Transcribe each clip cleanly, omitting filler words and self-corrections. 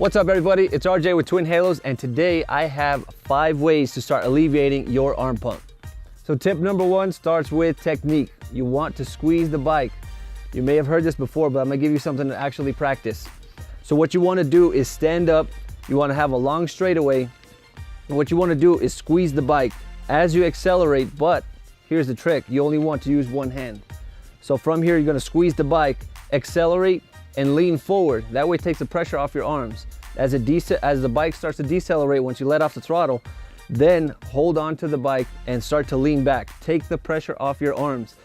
What's up everybody, it's RJ with Twin Halos, and today I have 5 ways to start alleviating your arm pump. So tip number 1 starts with technique. You want to squeeze the bike. You may have heard this before, but I'm gonna give you something to actually practice. So what you wanna do is stand up, you wanna have a long straightaway, and what you wanna do is squeeze the bike as you accelerate, but here's the trick, you only want to use one hand. So from here, you're gonna squeeze the bike, accelerate, and lean forward. That way it takes the pressure off your arms. As the bike starts to decelerate, once you let off the throttle, then hold on to the bike and start to lean back. Take the pressure off your arms.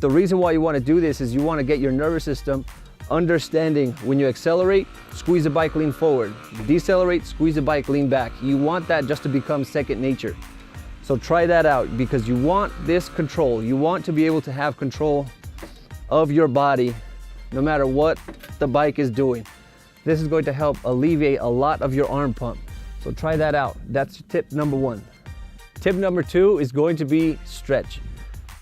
The reason why you want to do this is you want to get your nervous system understanding when you accelerate, squeeze the bike, lean forward. Decelerate, squeeze the bike, lean back. You want that just to become second nature. So try that out because you want this control. You want to be able to have control of your body no matter what the bike is doing. This is going to help alleviate a lot of your arm pump. So try that out. That's tip number 1. Tip number 2 is going to be stretch.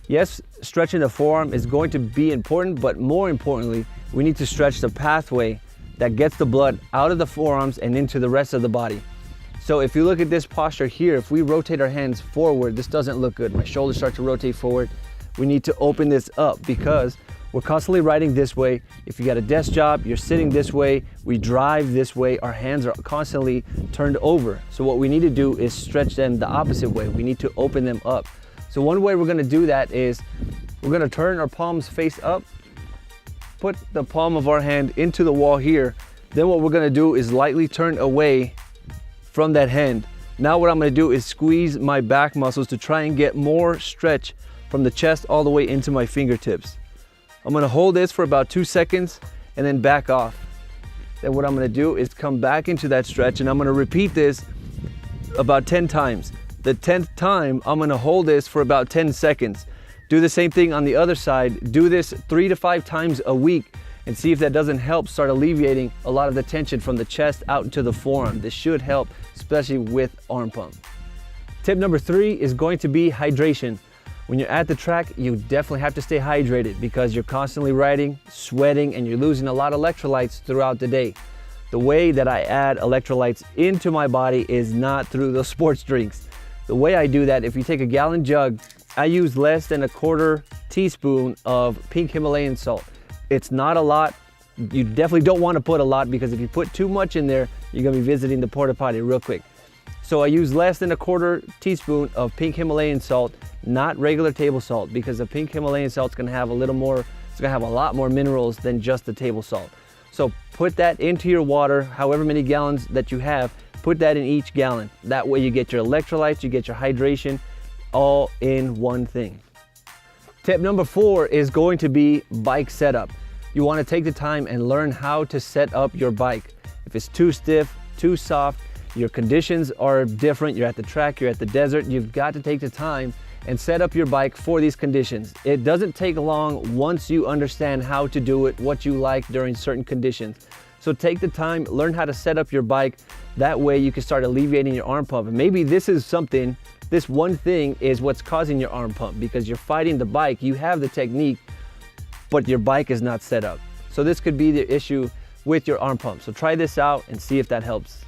Yes, stretching the forearm is going to be important, but more importantly, we need to stretch the pathway that gets the blood out of the forearms and into the rest of the body. So if you look at this posture here, if we rotate our hands forward, this doesn't look good. My shoulders start to rotate forward. We need to open this up because we're constantly riding this way. If you got a desk job, you're sitting this way, we drive this way, our hands are constantly turned over. So what we need to do is stretch them the opposite way. We need to open them up. So one way we're gonna do that is we're gonna turn our palms face up, put the palm of our hand into the wall here. Then what we're gonna do is lightly turn away from that hand. Now what I'm gonna do is squeeze my back muscles to try and get more stretch from the chest all the way into my fingertips. I'm gonna hold this for about 2 seconds and then back off. Then what I'm gonna do is come back into that stretch and I'm gonna repeat this about 10 times. The 10th time, I'm gonna hold this for about 10 seconds. Do the same thing on the other side. Do this 3 to 5 times a week and see if that doesn't help start alleviating a lot of the tension from the chest out into the forearm. This should help, especially with arm pump. Tip number 3 is going to be hydration. When you're at the track, you definitely have to stay hydrated because you're constantly riding, sweating, and you're losing a lot of electrolytes throughout the day. The way that I add electrolytes into my body is not through those sports drinks. The way I do that, if you take a gallon jug, I use less than a 1/4 teaspoon of pink Himalayan salt. It's not a lot. You definitely don't want to put a lot because if you put too much in there, you're gonna be visiting the porta potty real quick. So I use less than a 1/4 teaspoon of pink Himalayan salt, not regular table salt, because the pink Himalayan salt is gonna have a lot more minerals than just the table salt. So put that into your water, however many gallons that you have, put that in each gallon. That way you get your electrolytes, you get your hydration, all in one thing. Tip number 4 is going to be bike setup. You wanna take the time and learn how to set up your bike. If it's too stiff, too soft, your conditions are different, you're at the track, you're at the desert, you've got to take the time and set up your bike for these conditions. It doesn't take long once you understand how to do it, what you like during certain conditions. So take the time, learn how to set up your bike. That way you can start alleviating your arm pump. And maybe this one thing is what's causing your arm pump because you're fighting the bike, you have the technique, but your bike is not set up. So this could be the issue with your arm pump. So try this out and see if that helps.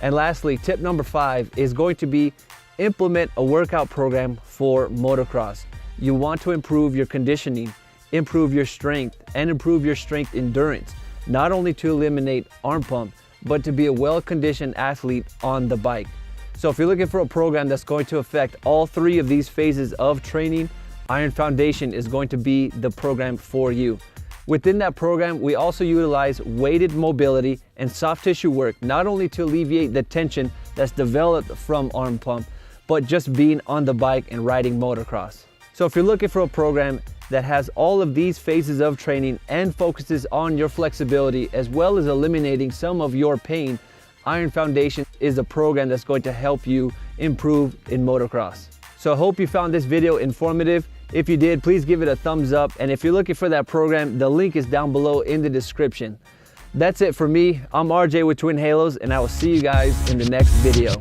And lastly, tip number 5 is going to be implement a workout program for motocross. You want to improve your conditioning, improve your strength, and improve your strength endurance, not only to eliminate arm pump, but to be a well-conditioned athlete on the bike. So if you're looking for a program that's going to affect all 3 of these phases of training, Iron Foundation is going to be the program for you. Within that program, we also utilize weighted mobility and soft tissue work, not only to alleviate the tension that's developed from arm pump, but just being on the bike and riding motocross. So if you're looking for a program that has all of these phases of training and focuses on your flexibility as well as eliminating some of your pain, Iron Foundation is a program that's going to help you improve in motocross. So I hope you found this video informative. If you did, please give it a thumbs up. And if you're looking for that program, the link is down below in the description. That's it for me. I'm RJ with Twin Halos, and I will see you guys in the next video.